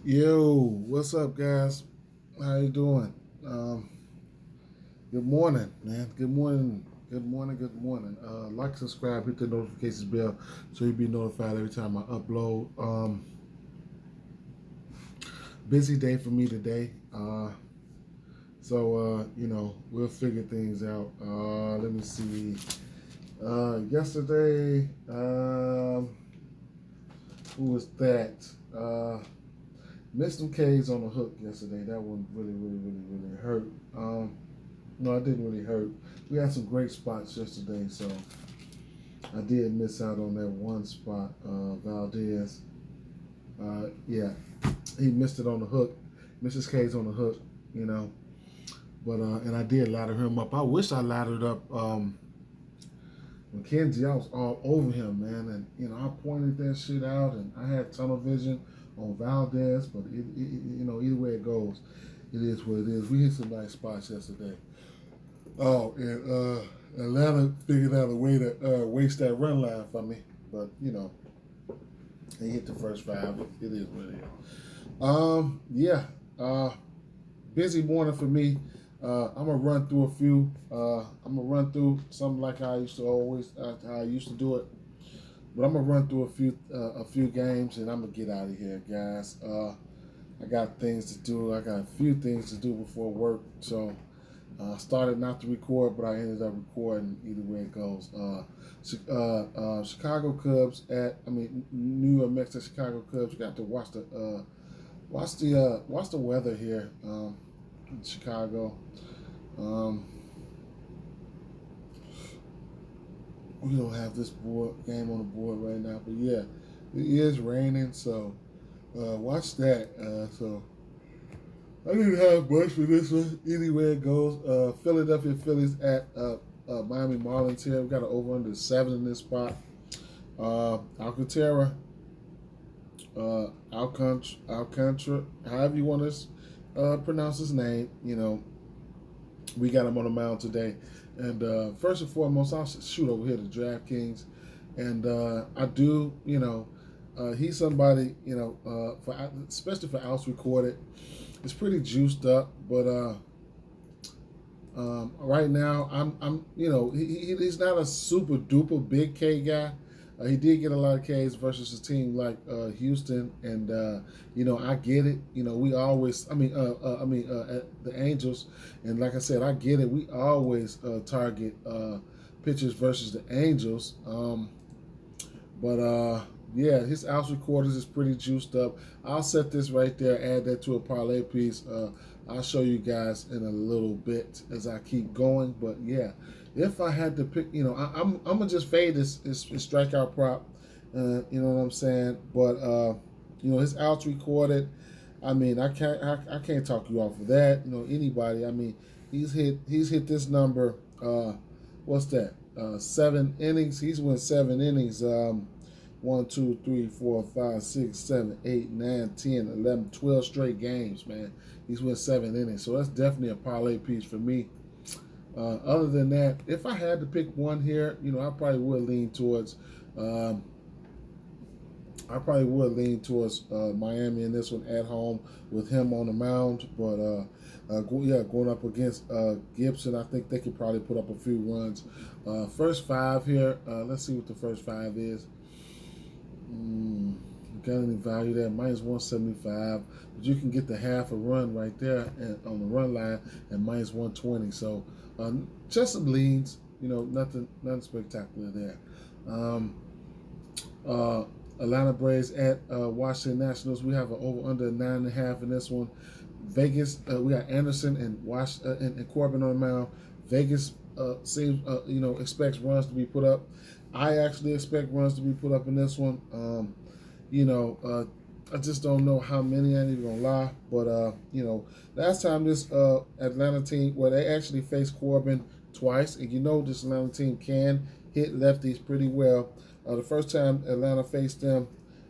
Yo, what's up, guys? How you doing? Um, Good morning, man. Good morning. Good morning. Good morning. Like, subscribe, hit the notifications bell so you'll be notified every time I upload. Busy day for me today. We'll figure things out. Let me see. Yesterday, who was that? Missed some K's on the hook yesterday. That one really hurt. No, it didn't really hurt. We had some great spots yesterday, so I did miss out on that one spot. Valdez, yeah, he missed it on the hook. Mrs. K's on the hook, you know. But and I did ladder him up. I wish I laddered up McKenzie. I was all over him, man, and I pointed that shit out, and I had tunnel vision on Valdez. But either way it goes, it is what it is. We hit some nice spots yesterday. Oh, and Atlanta figured out a way to waste that run line for me. But, they hit the first five. It is what it is. Yeah. Busy morning for me. I'm gonna run through a few. I'm gonna run through something like how I used to do it. But I'm gonna run through a few games, and I'm gonna get out of here, guys. I got things to do. I got a few things to do before work, so. Started not to record, but I ended up recording either way it goes. Chicago Cubs New York Mets at Chicago Cubs. You got to watch the weather here in Chicago. We don't have this game on the board right now, but yeah, it is raining, so watch that. So I didn't have much for this one. Anyway, it goes. Philadelphia Phillies at Miami Marlins here. We got an over under 7 in this spot. Alcantara, Alcantara, however you want to pronounce his name. We got him on the mound today. And first and foremost, I'll shoot over here to DraftKings, and I do. He's somebody. Especially for outs recorded. It's pretty juiced up, but right now he's not a super duper big K guy. He did get a lot of Ks versus a team like Houston, and I get it. We always, at the Angels, and like I said, I get it. We always target pitchers versus the Angels, but. Yeah, his outs recorders is pretty juiced up. I'll set this right there, add that to a parlay piece. I'll show you guys in a little bit as I keep going. But yeah, if I had to pick, I'm gonna just fade this strikeout prop. You know what I'm saying? But his outs recorded. I mean, I can't talk you off of that. Anybody. I mean, he's hit this number. What's that? 7 innings. He's won 7 innings. 1, 2, 3, 4, 5, 6, 7, 8, 9, 10, 11, 12 straight games, man. He's won 7 innings. So that's definitely a parlay piece for me. Other than that, if I had to pick one here, I probably would lean towards Miami in this one at home with him on the mound. But going up against Gibson, I think they could probably put up a few runs. First 5 here. Let's see what the first 5 is. Got any value there? Minus 175, but you can get the half a run right there on the run line at minus 120. So just some leans, nothing spectacular there. Atlanta Braves at Washington Nationals. We have an over under 9.5 in this one. Vegas, we got Anderson and Corbin on the mound. Vegas seems expects runs to be put up. I actually expect runs to be put up in this one. I just don't know how many. I ain't even gonna lie, but last time this Atlanta team, they actually faced Corbin twice, and this Atlanta team can hit lefties pretty well. The first time Atlanta faced them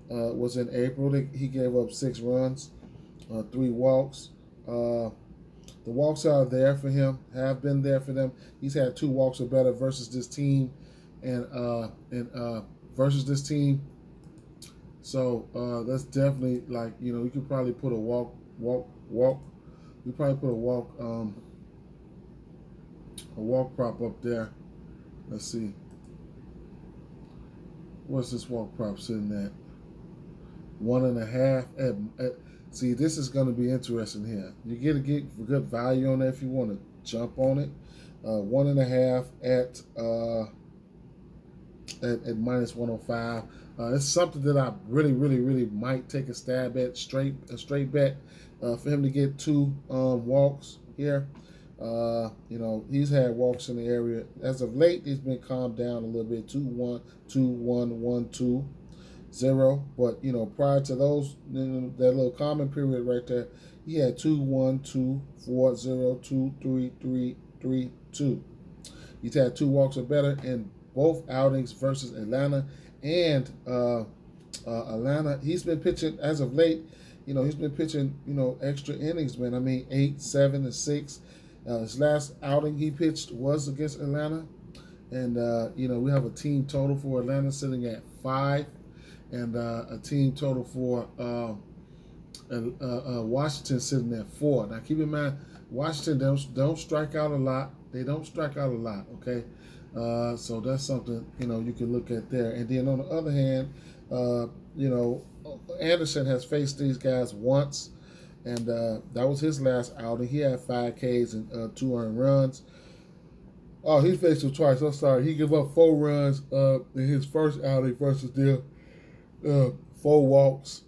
was in April. He gave up 6 runs, 3 walks. The walks are there for him, have been there for them. He's had 2 walks or better versus this team, and versus this team So that's definitely like, you could probably put a walk. You probably put a walk prop up there. Let's see, what's this walk prop sitting at? 1.5 see, this is going to be interesting here. You get good value on that if you want to jump on it. 1.5 at minus 105. It's something that I really might take a stab at, a straight bet for him to get 2 walks here. He's had walks in the area as of late. He's been calmed down a little bit. 2-1, 2-1, 1-2, 0. But prior to those, that little common period right there, he had 2-1, 2-4, 0, 2-3, 3-3, 2. He's had 2 walks or better in both outings versus Atlanta and Atlanta. He's been pitching as of late. He's been pitching extra innings, man. I mean, 8, 7, and 6. His last outing he pitched was against Atlanta, and we have a team total for Atlanta sitting at 5, and a team total for Washington sitting at 4. Now, keep in mind, Washington don't strike out a lot. They don't strike out a lot. Okay, so that's something you can look at there. And then on the other hand, Anderson has faced these guys once. And that was his last outing. He had 5 Ks and 2 earned runs. Oh, he faced him twice. I'm sorry. He gave up 4 runs in his first outing versus them. 4 walks.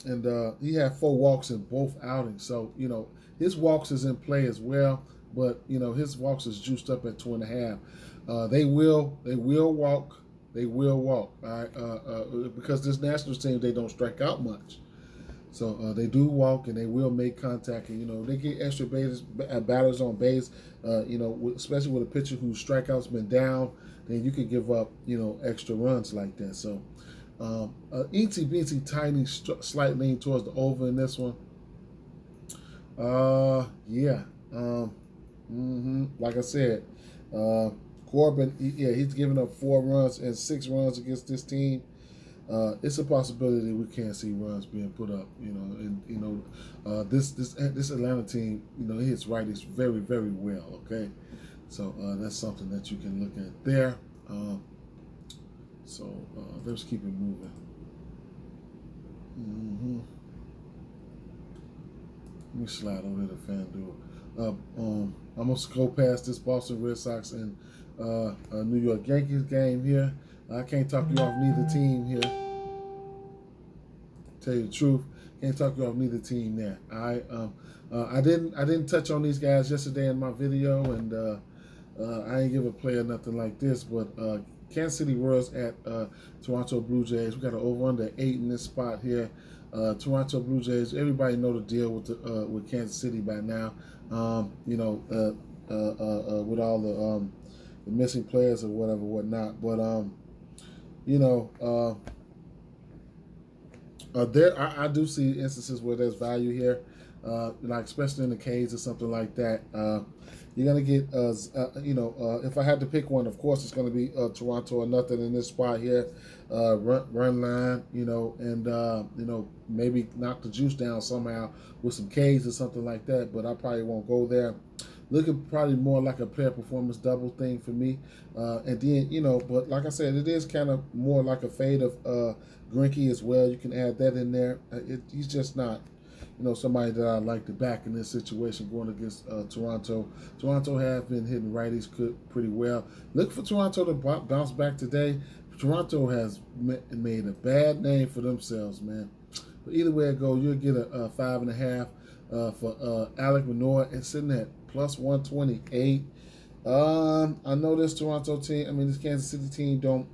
And he had 4 walks in both outings. So, his walks is in play as well. But, his walks is juiced up at 2.5. They will walk. They will walk. All right? Because this Nationals team, they don't strike out much. So they do walk and they will make contact, and they get extra batters on base. Especially with a pitcher whose strikeouts been down, then you could give up extra runs like that. So eensy beensy tiny slight lean towards the over in this one. Yeah. Like I said, Corbin, he's giving up 4 runs and 6 runs against this team. It's a possibility we can't see runs being put up, and this Atlanta team, it hits righties very well. Okay, so that's something that you can look at there. Let's keep it moving. Let me slide over to FanDuel. I'm gonna go past this Boston Red Sox and New York Yankees game here. I can't talk you off neither team here. Tell you the truth, can't talk you off neither team there. I didn't touch on these guys yesterday in my video, and I ain't give a play or nothing like this. But Kansas City Royals at Toronto Blue Jays. We got an over/under 8 in this spot here. Toronto Blue Jays. Everybody know the deal with Kansas City by now. With all the missing players or whatnot. But I do see instances where there's value here, like especially in the K's or something like that. You're gonna get, if I had to pick one, of course it's gonna be Toronto or nothing in this spot here. Run line, and maybe knock the juice down somehow with some K's or something like that. But I probably won't go there. Looking probably more like a player performance double thing for me. And then, but like I said, it is kind of more like a fade of Greinke as well. You can add that in there. He's just not, somebody that I like to back in this situation going against Toronto. Toronto have been hitting righties pretty well. Look for Toronto to bounce back today. Toronto has made a bad name for themselves, man. But either way it goes, you'll get a 5.5 for Alek Manoah. It's sitting at plus 128. I know this Toronto team, this Kansas City team don't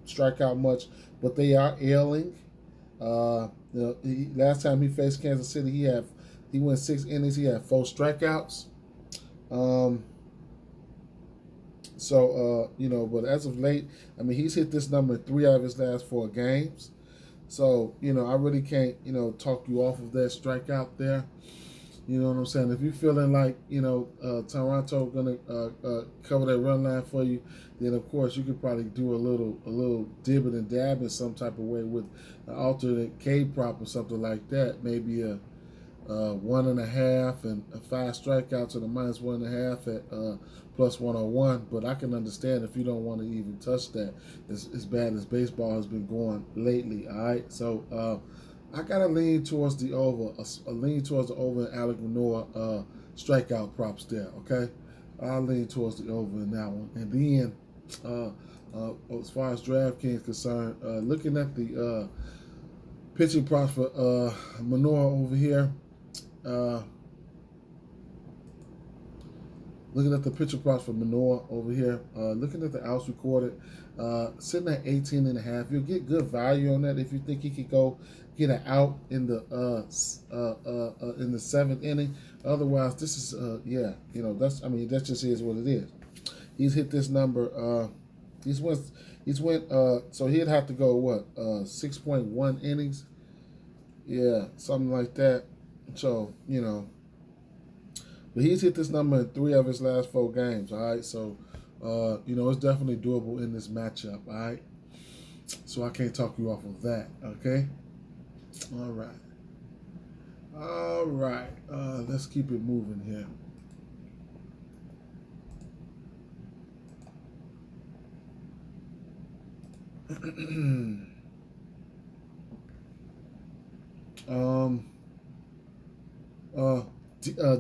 strike out much, but they are ailing. Last time he faced Kansas City, he went 6 innings. He had 4 strikeouts. But as of late, he's hit this number in 3 out of his last 4 games. So, I really can't, talk you off of that strikeout there. You know what I'm saying? If you're feeling like, Toronto going to cover that run line for you, then of course you could probably do a little dibbing and dabbing some type of way with an alternate K prop or something like that. Maybe a 1.5 and 5 strikeouts and a -1.5 at +101. But I can understand if you don't want to even touch that, as bad as baseball has been going lately. All right, so I gotta lean towards the over, a lean towards the over in Alec Manoah strikeout props there. Okay, I'll lean towards the over in that one. And then as far as DraftKings concerned, looking at the pitching props for Manoah over here. Looking at the pitcher props for Manoah over here, looking at the outs recorded, sitting at 18.5. You'll get good value on that if you think he could go get an out in the 7th inning. Otherwise, this is that just is what it is. He's hit this number. He's went. So he'd have to go 6.1 innings. Yeah, something like that. So, but he's hit this number in 3 of his last 4 games, all right? So, it's definitely doable in this matchup, all right? So I can't talk you off of that, okay? All right. All right. Let's keep it moving here.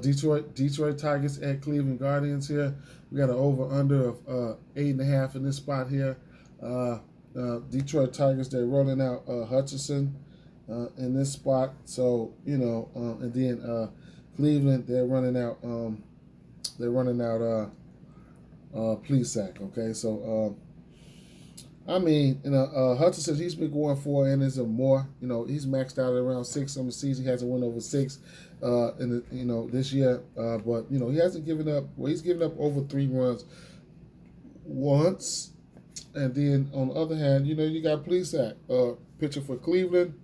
Detroit Tigers at Cleveland Guardians here. We got an over/under of 8.5 in this spot here. Detroit Tigers, they're rolling out Hutchinson in this spot. So and then Cleveland, they're running out Plesac. Okay, so Hutchinson, he's been going 4 innings or more. He's maxed out at around 6 on the season. He hasn't won over 6 this year. But he hasn't given up. Well, he's given up over 3 runs once. And then on the other hand, you got Plesac, pitcher for Cleveland.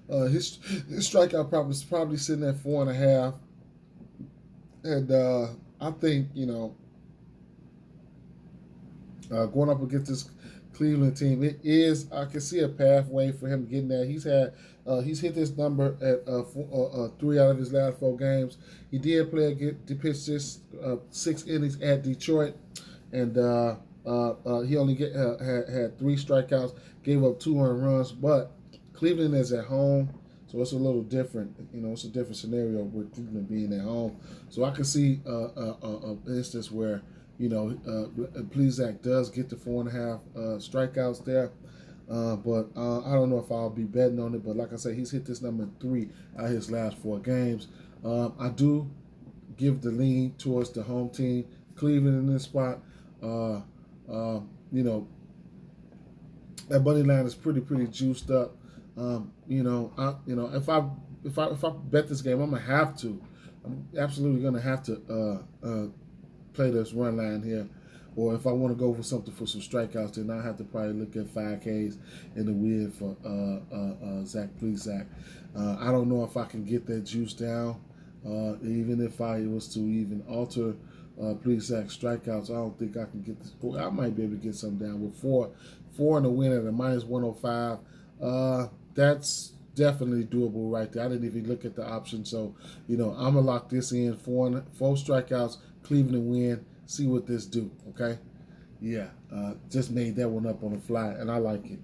His strikeout prop is probably sitting at 4.5. And I think, going up against this Cleveland team, I can see a pathway for him getting there. He's hit this number at 3 out of his last 4 games. He did pitch this 6 innings at Detroit, and he only had 3 strikeouts, gave up 2 earned runs. But Cleveland is at home, so it's a little different. It's a different scenario with Cleveland being at home. So I can see an instance where Plesac does get the 4.5 strikeouts there. But I don't know if I'll be betting on it. But like I said, he's hit this number 3 out of his last 4 games. I do give the lean towards the home team, Cleveland, in this spot. That money line is pretty juiced up. If I bet this game, I'm absolutely gonna have to play this run line here. Or if I want to go for something for some strikeouts, then I have to probably look at 5Ks in the win for Zach Plesac. I don't know if I can get that juice down. Even if I was to even alter Plesac strikeouts, I don't think I can get this. I might be able to get some down with 4 in the win at a -105. That's definitely doable right there. I didn't even look at the option. So, I'm going to lock this in. 4 strikeouts, Cleveland win. See what this do, okay? Yeah, just made that one up on the fly, and I like it.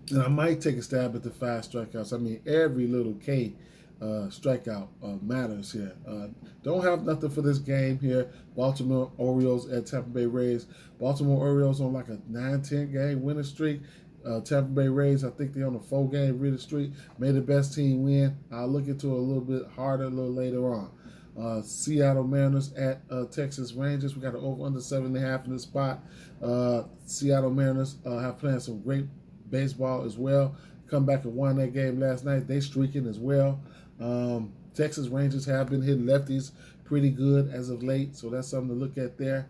And I might take a stab at the 5 strikeouts. I mean, every little K strikeout matters here. Don't have nothing for this game here. Baltimore Orioles at Tampa Bay Rays. Baltimore Orioles on like a 9-10 game winning streak. Tampa Bay Rays, I think they're on a 4-game winning streak. May the best team win. I'll look into it a little bit harder a little later on. Seattle Mariners at Texas Rangers. We got an over under 7.5 in this spot. Seattle Mariners have played some great baseball as well. Come back and won that game last night. They streaking as well. Texas Rangers have been hitting lefties pretty good as of late, so that's something to look at there.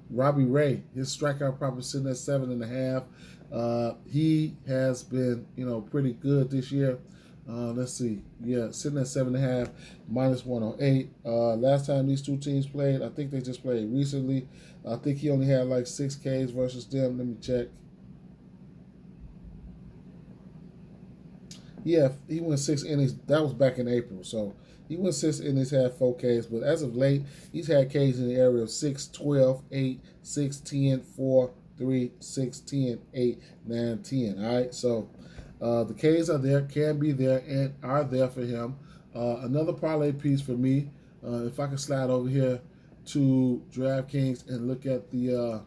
Robbie Ray, his strikeout prop is sitting at 7.5. He has been, pretty good this year. Let's see. Yeah, sitting at 7.5, -108. Last time these two teams played, I think they just played recently. I think he only had like 6 Ks versus them. Let me check. Yeah, he went 6 innings. That was back in April. So he went 6 innings, had 4 Ks. But as of late, he's had Ks in the area of 6, 12, 8, 6, 10, 4, 3, 6, 10, 8, 9, 10. All right. So the Ks are there, can be there, and are there for him. Another parlay piece for me. If I can slide over here to DraftKings and look at the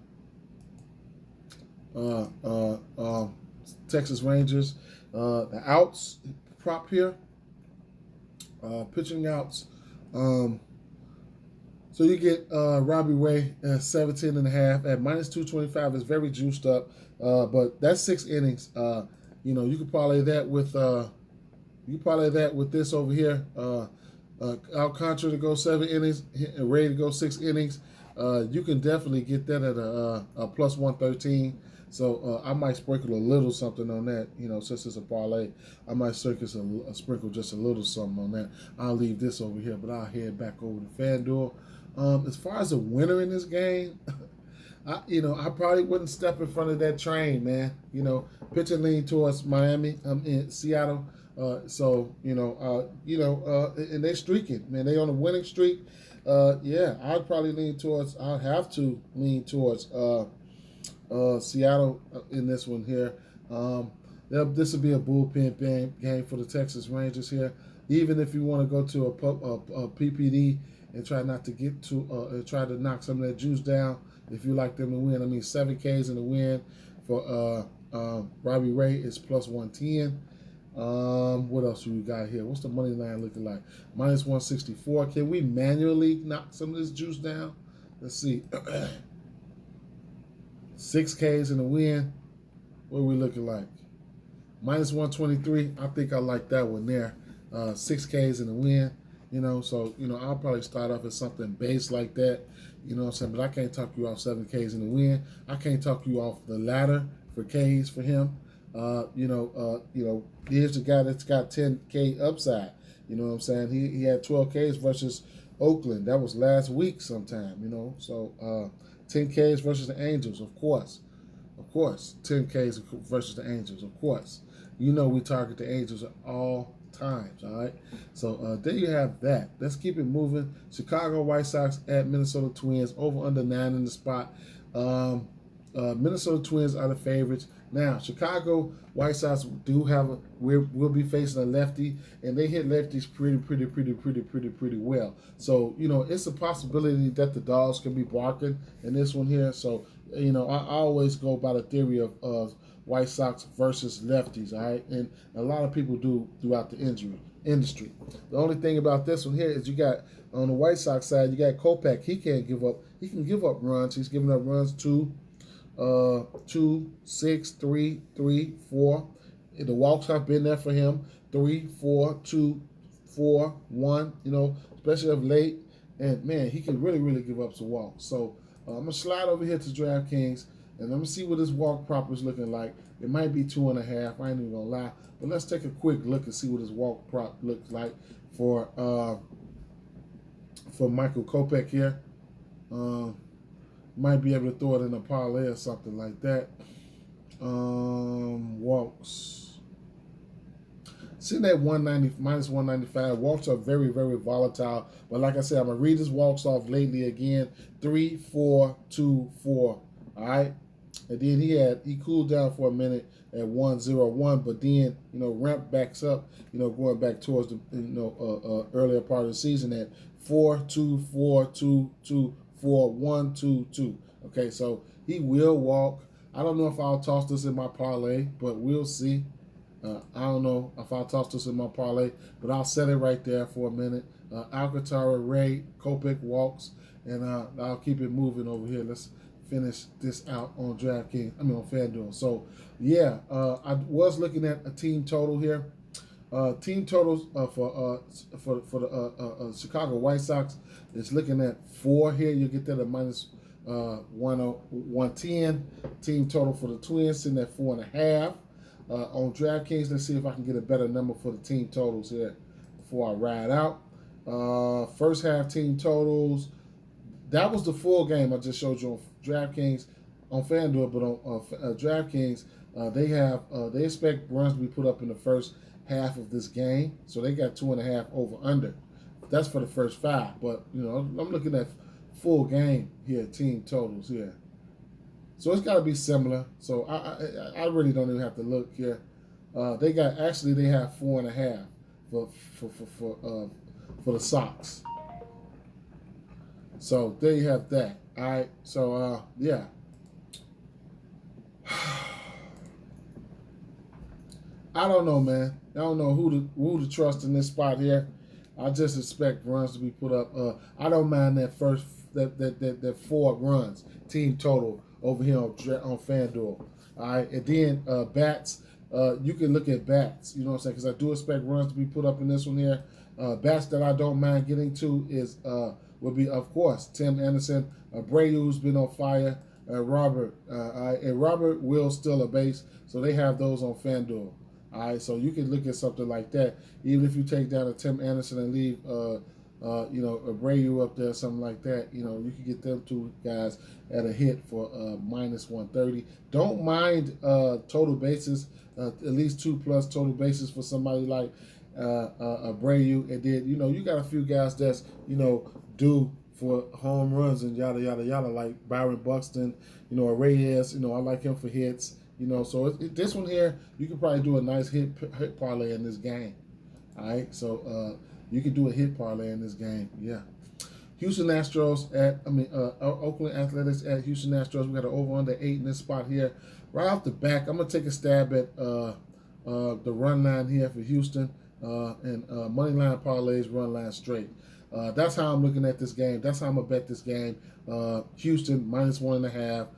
Texas Rangers. The outs prop here, pitching outs. So you get Robbie Ray at 17.5 at -225 is very juiced up, but that's 6 innings. You can parlay that with this over here. Alcantara to go 7 innings, Ray to go 6 innings. You can definitely get that at a +113. So I might sprinkle a little something on that, since it's a parlay. I might sprinkle just a little something on that. I'll leave this over here, but I'll head back over to FanDuel. As far as a winner in this game, I probably wouldn't step in front of that train, man. Pitching lean towards Miami. I'm in Seattle. And they're streaking, man. They on a winning streak. I'd have to lean towards Seattle in this one here. This will be a bullpen game for the Texas Rangers here. Even if you want to go to a PPD and try not to get to try to knock some of that juice down, if you like them to win. I mean, 7 Ks in the win for Robbie Ray is +110. What else do we got here? What's the money line looking like? -164. Can we manually knock some of this juice down? Let's see. 6 Ks in the win. What are we looking like? -123. I think I like that one there. 6 Ks in the win. I'll probably start off at something base like that. You know what I'm saying? But I can't talk you off 7 Ks in the win. I can't talk you off the ladder for Ks for him. Here's the guy that's got 10K upside. You know what I'm saying? He had 12 Ks versus Oakland. That was last week sometime, So 10 Ks versus the Angels, of course. 10 Ks versus the Angels, of course. We target the Angels at all times, all right? So there you have that. Let's keep it moving. Chicago White Sox at Minnesota Twins, over under 9 in the spot. Minnesota Twins are the favorites. Now, Chicago White Sox will be facing a lefty, and they hit lefties pretty well. So, it's a possibility that the dogs could be barking in this one here. So, I always go by the theory of White Sox versus lefties, all right? And a lot of people do throughout the industry. The only thing about this one here is you got, on the White Sox side, you got Kopech. He can give up runs. He's giving up runs 2, 6, 3, 3, 4. The walks have been there for him. 3, 4, 2, 4, 1. Especially of late. And man, he can really give up some walks. So I'm gonna slide over here to DraftKings and I'm gonna see what this walk prop is looking like. It might be 2.5. I ain't even gonna lie. But let's take a quick look and see what this walk prop looks like for Michael Kopech here. Might be able to throw it in a parlay or something like that. Walks. Sitting at -195. Walks are very volatile. But like I said, I'm going to read his walks off lately again. 3, 4, 2, 4. All right? And then he cooled down for a minute at 101, but then, ramped backs up, going back towards the, earlier part of the season at 4, 2, 4, 2, 2, 4, 1, 2, 2. Okay, so he will walk. I don't know if I'll toss this in my parlay, but we'll see. I don't know if I'll toss this in my parlay, but I'll set it right there for a minute. Alcantara, Ray, Kopech walks, and I'll keep it moving over here. Let's finish this out on DraftKings. On FanDuel. So, yeah, I was looking at a team total here. Team totals for the Chicago White Sox is looking at 4 here. You get that at -110. Team total for the Twins sitting at 4.5. On DraftKings, let's see if I can get a better number for the team totals here before I ride out. First half team totals. That was the full game I just showed you on DraftKings, on FanDuel, but on DraftKings, they expect runs to be put up in the first half of this game, so they got 2.5 over under. That's for the first 5, but I'm looking at full game here, team totals here. So it's got to be similar. So I really don't even have to look here. They have 4.5 for the Sox. So there you have that. All right. So yeah. I don't know, man. I don't know who to trust in this spot here. I just expect runs to be put up. I don't mind that 4 runs team total over here on FanDuel. All right, and then bats. You can look at bats. You know what I'm saying? Because I do expect runs to be put up in this one here. Bats that I don't mind getting to would be, of course, Tim Anderson, Abreu's been on fire, Robert, and Robert will steal a base. So they have those on FanDuel. All right, so you can look at something like that. Even if you take down a Tim Anderson and leave, Abreu up there, something like that, you can get them 2 guys at a hit for minus 130. Don't mind total bases, at least 2+ total bases for somebody like Abreu. And then, you got a few guys that's, due for home runs and yada, yada, yada, like Byron Buxton, Reyes, I like him for hits. So this one here, you can probably do a nice hit parlay in this game. All right, so you can do a hit parlay in this game. Yeah. Oakland Athletics at Houston Astros. We got an over/under 8 in this spot here. Right off the back, I'm gonna take a stab at the run line here for Houston and money line parlays, run line straight. That's how I'm looking at this game. That's how I'm gonna bet this game. Houston minus 1.5.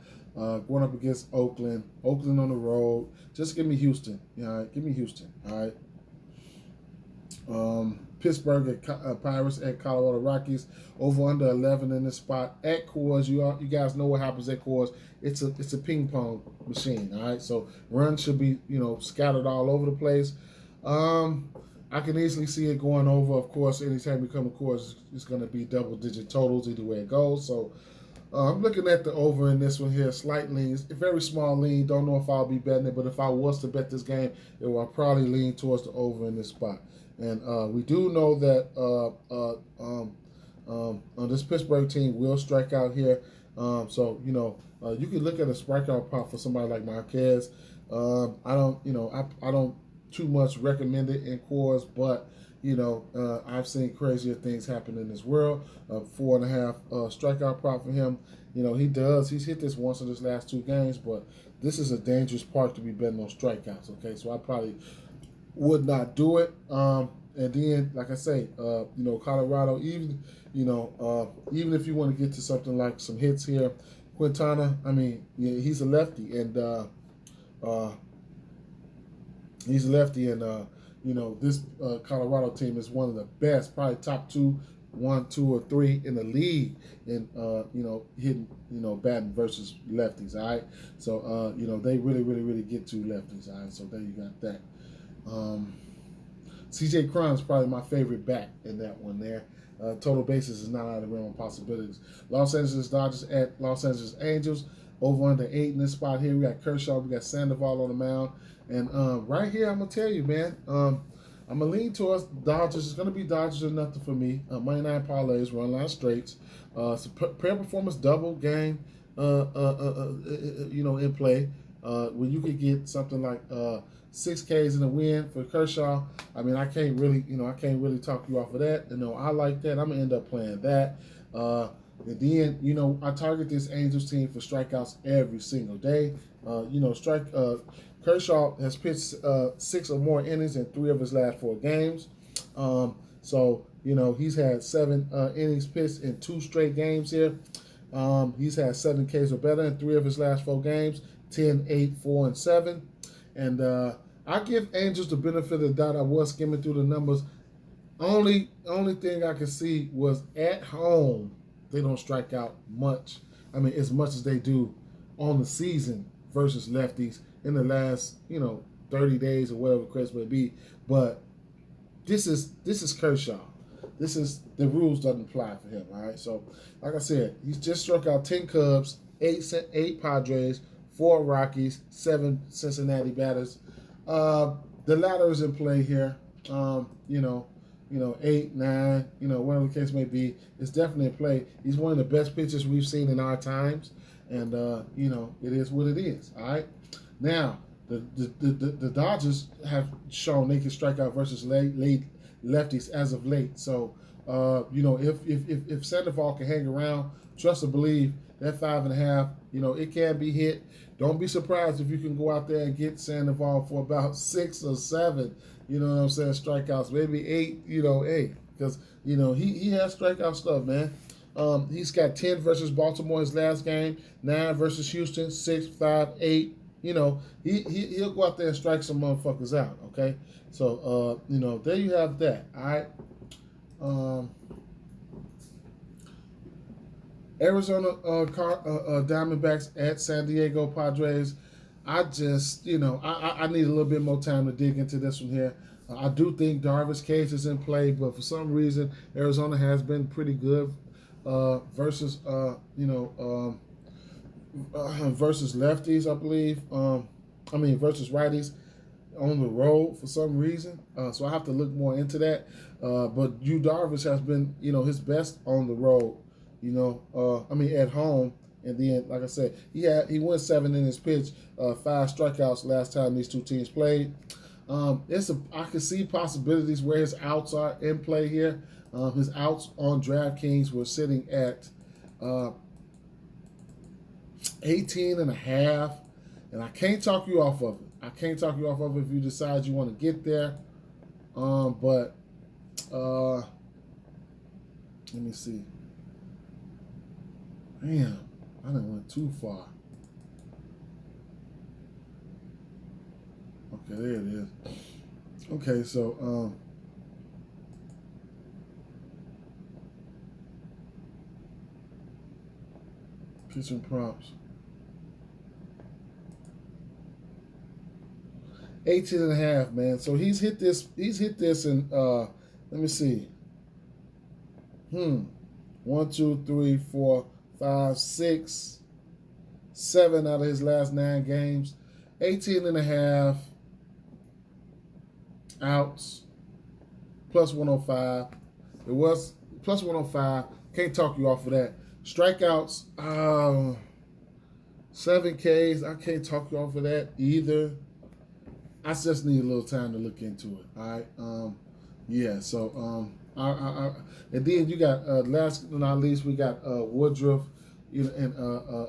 Going up against Oakland on the road. Just give me Houston. Give me Houston. All right. Pittsburgh at Pirates at Colorado Rockies. Over under 11 in this spot at Coors. You guys know what happens at Coors. It's a ping pong machine. All right. So runs should be scattered all over the place. I can easily see it going over. Of course, anytime you come to Coors, it's going to be double-digit totals either way it goes. So. I'm looking at the over in this one here, slight leans, a very small lean. Don't know if I'll be betting it, but if I was to bet this game, it will probably lean towards the over in this spot. And we do know that this Pittsburgh team will strike out here. So you can look at a strikeout prop for somebody like Marquez. I don't too much recommend it in Coors, but I've seen crazier things happen in this world. 4.5 strikeout prop for him. He's hit this once in his last 2 games, but this is a dangerous park to be betting on strikeouts. Okay, so I probably would not do it. And then, like I say, Colorado, even if you want to get to something like some hits here, Quintana, he's a lefty, and this Colorado team is one of the best, probably top 1, 2, or 3 in the league in hitting, batting versus lefties. All right, so they really, really, really get to lefties. All right, so there you got that. C.J. Cron is probably my favorite bat in that one there. Total basis is not out of the realm of possibilities. Los Angeles Dodgers at Los Angeles Angels. Over under 8 in this spot here. We got Kershaw, we got Sandoval on the mound. And right here, I'm going to tell you, man, I'm going to lean towards Dodgers. It's going to be Dodgers or nothing for me. Money line parlays, run line straights. Pair performance double game, in play. When you could get something like 6 Ks in a win for Kershaw, I can't really talk you off of that. I like that. I'm going to end up playing that. And then, I target this Angels team for strikeouts every single day. Kershaw has pitched 6 or more innings in 3 of his last 4 games. He's had 7 innings pitched in 2 straight games here. He's had 7 Ks or better in 3 of his last 4 games, 10, 8, 4, and 7. And I give Angels the benefit of the doubt. I was skimming through the numbers. Only thing I could see was at home, they don't strike out much. As much as they do on the season versus lefties in the last, 30 days or whatever the case may be. But this is Kershaw. The rules doesn't apply for him. All right. So like I said, he's just struck out 10 Cubs, eight Padres, 4 Rockies, 7 Cincinnati batters. The latter is in play here. 8, 9, whatever the case may be, it's definitely in play. He's one of the best pitchers we've seen in our times, and it is what it is. All right. Now the Dodgers have shown they can strike out versus late lefties as of late. So if Sandoval can hang around, trust and believe that 5.5, it can be hit. Don't be surprised if you can go out there and get Sandoval for about 6 or 7, strikeouts, maybe 8, because he has strikeout stuff, man. He's got 10 versus Baltimore his last game, 9 versus Houston, 6, 5, 8. He'll go out there and strike some motherfuckers out. Okay, so there you have that. All right. Arizona Diamondbacks at San Diego Padres. I just, I need a little bit more time to dig into this one here. I do think Darvish case is in play, but for some reason, Arizona has been pretty good versus lefties, I believe. Versus righties on the road for some reason. So I have to look more into that. But Darvish has been, his best on the road. At home, and then, like I said, he went 7 in his pitch, 5 strikeouts last time these two teams played. I can see possibilities where his outs are in play here. His outs on DraftKings were sitting at 18.5, and I can't talk you off of it. If you decide you want to get there. But let me see. Damn, I didn't went too far. Okay, there it is. Okay, so pitching prompts. 18.5, man. So he's hit this in let me see. 1, 2, 3, 4, 5, 6, 7 out of his last 9 games. 18.5 outs, plus 105. It was plus 105. Can't talk you off of that. Strikeouts, 7 Ks. I can't talk you off of that either. I just need a little time to look into it. All right. And then you got last but not least, we got Woodruff, and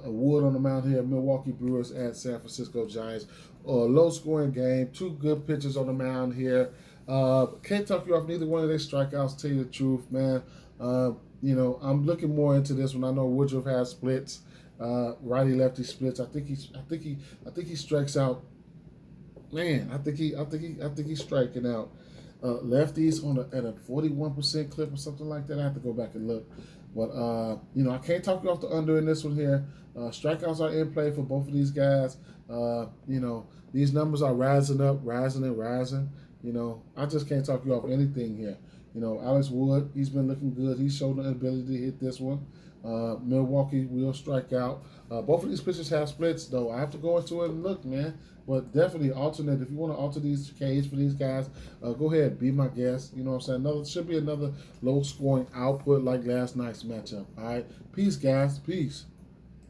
Wood on the mound here. Milwaukee Brewers at San Francisco Giants. Low scoring game. 2 good pitchers on the mound here. Can't talk you off neither one of their strikeouts. Tell you the truth, man. I'm looking more into this one. I know Woodruff has splits, righty lefty splits. I think he strikes out. Man, I think he's striking out lefties at a 41% clip or something like that. I have to go back and look, but I can't talk you off the under in this one here. Strikeouts are in play for both of these guys. These numbers are rising up, rising and rising. I just can't talk you off anything here. Alex Wood, he's been looking good. He's shown the ability to hit this one. Milwaukee will strike out. Both of these pitchers have splits, though. I have to go into it and look, man. But definitely alternate. If you want to alter these Ks for these guys, go ahead, be my guest. You know what I'm saying? Should be another low-scoring output like last night's matchup. All right? Peace, guys. Peace.